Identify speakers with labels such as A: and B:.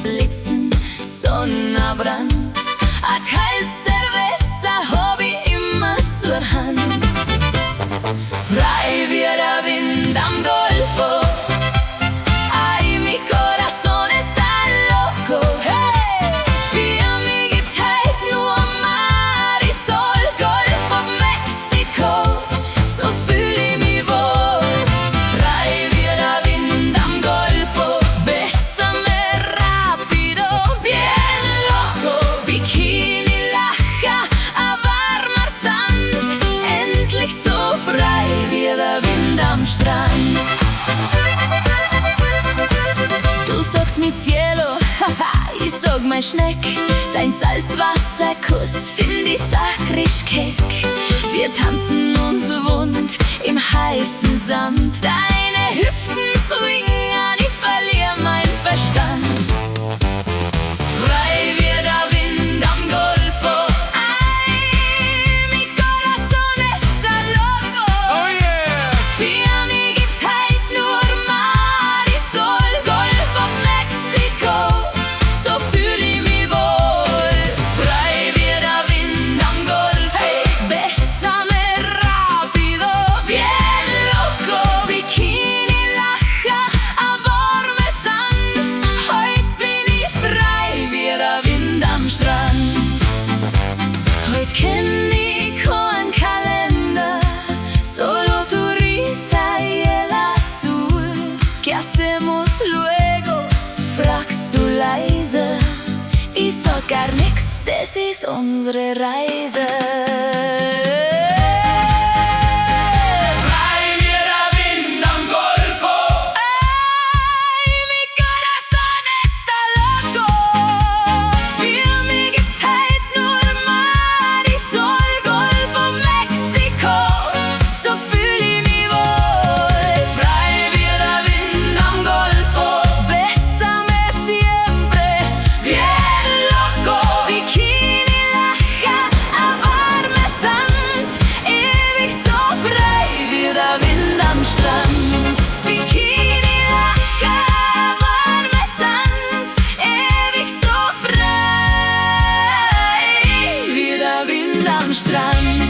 A: Blitzen, Sonnenbrand. A kalt Cerveza hab ich immer zur Hand. Frei wie der Wind am Golfo, ay, mi corazón está loco. Hey! Für mich gibt's heut nur Mar y Sol, Golf of Mexico, so fühl ich mich wohl. Frei wie der Wind am Golfo, bésame rápido, bien loco. Bikini, lacha, a warmer Sand, endlich so frei wie der Wind am Strand. Du sagst mi Cielo, haha, ich sag mein Schneck. Dein Salzwasserkuss find ich sakrisch keck. Wir tanzen uns wund im heißen Sand. Deine Hüften swingen, ich verlier mein Verstand. Frei wie der Wind am Golfo, ay, mi corazón está loco.
B: Oh yeah!
A: Für mich gibt's heut nur Mar y Sol, Golf of Mexico, so fühl ich mich wohl. Frei wie der Wind am Golf, hey, bésame rápido, bien loco. Bikini, lacha, a warmer Sand, heut bin ich frei wie der Wind am Strand. Heut kenn ich keinen Kalender, solo tu risa y el azul. ¿Qué hacemos luego? Fragst du leise. Ich sag gar nix, das ist unsere Reise.
B: Frei wie der Wind am Golfo,
A: Ay, mi corazón está loco. Für mich gibt's heut nur Mar y Sol, Golf of Mexico, so fühl ich mich wohl. Frei wie der Wind am Golfo, bésame siempre, bien loco. Bikini, lacha, a warmer Sand, ewig so frei wie der Wind am Strand. Bikini, lacha, a warmer Sand, ewig so frei wie der Wind am Strand.